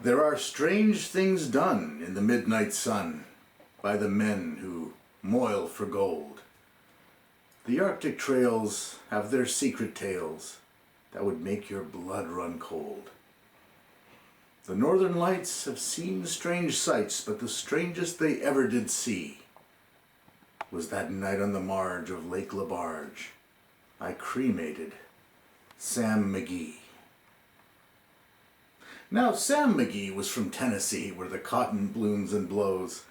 There are strange things done in the midnight sun by the men who moil for gold. The Arctic trails have their secret tales that would make your blood run cold. The Northern Lights have seen strange sights, but the strangest they ever did see was that night on the marge of Lake LaBarge. I cremated Sam McGee. Now, Sam McGee was from Tennessee, where the cotton blooms and blows.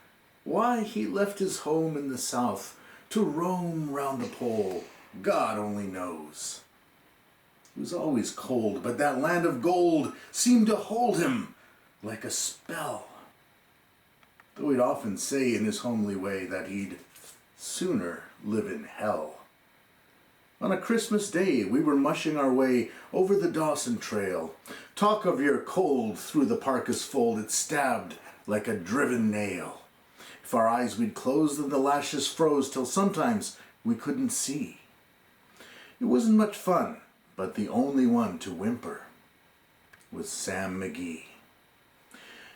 Why he left his home in the South to roam round the pole, God only knows. He was always cold, but that land of gold seemed to hold him like a spell. Though he'd often say in his homely way that he'd sooner live in hell. On a Christmas day, we were mushing our way over the Dawson Trail. Talk of your cold through the parka's fold, it stabbed like a driven nail. If our eyes we'd close, then the lashes froze till sometimes we couldn't see. It wasn't much fun, but the only one to whimper was Sam McGee.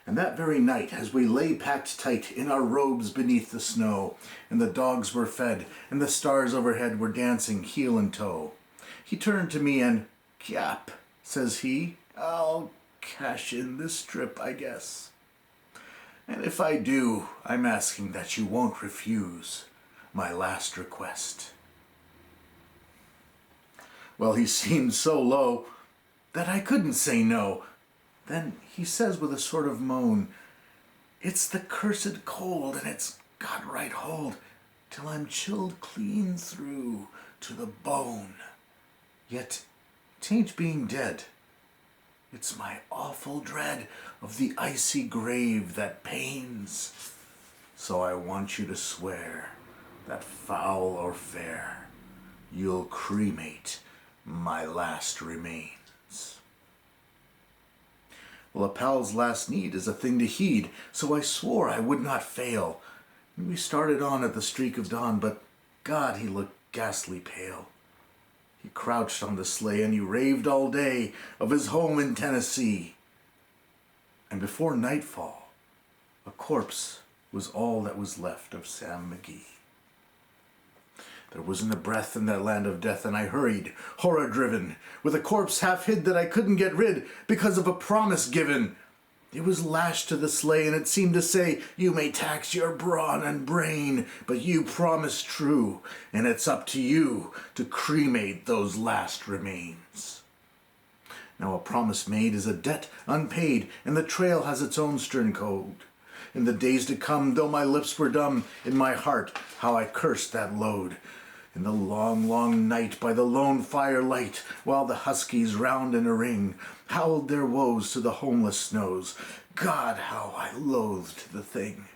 And that very night, as we lay packed tight in our robes beneath the snow, and the dogs were fed, and the stars overhead were dancing heel and toe, he turned to me and, "Kyap," says he, "I'll cash in this trip, I guess. And if I do, I'm asking that you won't refuse my last request." Well, he seemed so low that I couldn't say no. Then he says with a sort of moan, "It's the cursed cold, and it's got right hold, till I'm chilled clean through to the bone. Yet 'tain't being dead. It's my awful dread of the icy grave that pains. So I want you to swear that foul or fair, you'll cremate my last remains." Well, a pal's last need is a thing to heed, so I swore I would not fail. We started on at the streak of dawn, but God, he looked ghastly pale. He crouched on the sleigh and he raved all day of his home in Tennessee. And before nightfall, a corpse was all that was left of Sam McGee. There wasn't a breath in that land of death, and I hurried, horror-driven, with a corpse half hid that I couldn't get rid because of a promise given. It was lashed to the sleigh, and it seemed to say, "You may tax your brawn and brain, but you promised true, and it's up to you to cremate those last remains." Now a promise made is a debt unpaid, and the trail has its own stern code. In the days to come, though my lips were dumb, in my heart how I cursed that load. In the long, long night by the lone firelight, while the huskies round in a ring howled their woes to the homeless snows, God, how I loathed the thing.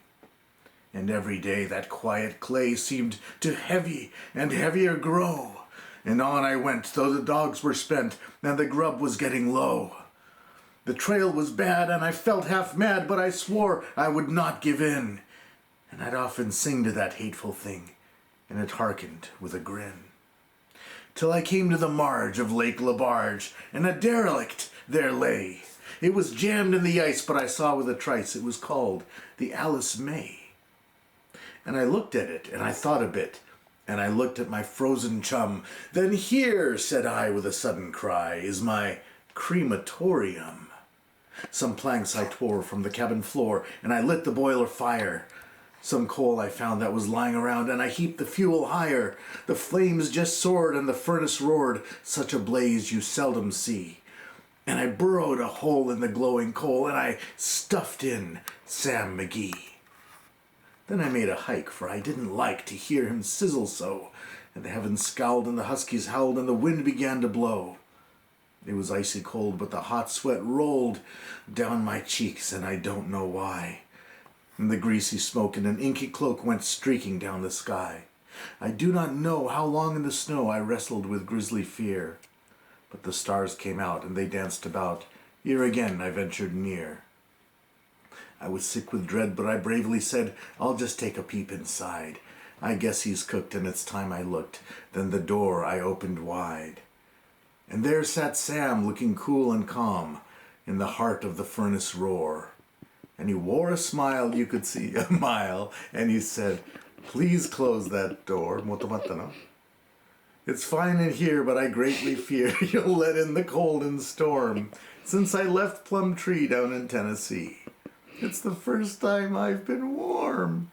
And every day that quiet clay seemed to heavy and heavier grow, and on I went, though the dogs were spent and the grub was getting low. The trail was bad and I felt half mad, but I swore I would not give in. And I'd often sing to that hateful thing, and it hearkened with a grin. Till I came to the marge of Lake LaBarge, and a derelict there lay. It was jammed in the ice, but I saw with a trice it was called the Alice May. And I looked at it, and I thought a bit, and I looked at my frozen chum. "Then here," said I with a sudden cry, "is my crematorium." Some planks I tore from the cabin floor, and I lit the boiler fire. Some coal I found that was lying around, and I heaped the fuel higher. The flames just soared, and the furnace roared, such a blaze you seldom see. And I burrowed a hole in the glowing coal, and I stuffed in Sam McGee. Then I made a hike, for I didn't like to hear him sizzle so, and the heavens scowled, and the huskies howled, and the wind began to blow. It was icy cold, but the hot sweat rolled down my cheeks, and I don't know why. And the greasy smoke in an inky cloak went streaking down the sky. I do not know how long in the snow I wrestled with grisly fear, but the stars came out and they danced about. Ere again I ventured near. I was sick with dread, but I bravely said, "I'll just take a peep inside. I guess he's cooked, and it's time I looked." Then the door I opened wide. And there sat Sam, looking cool and calm, in the heart of the furnace roar. And he wore a smile you could see a mile, and he said, "Please close that door." Motomatta no? "It's fine in here, but I greatly fear you'll let in the cold and storm. Since I left Plum Tree down in Tennessee, it's the first time I've been warm."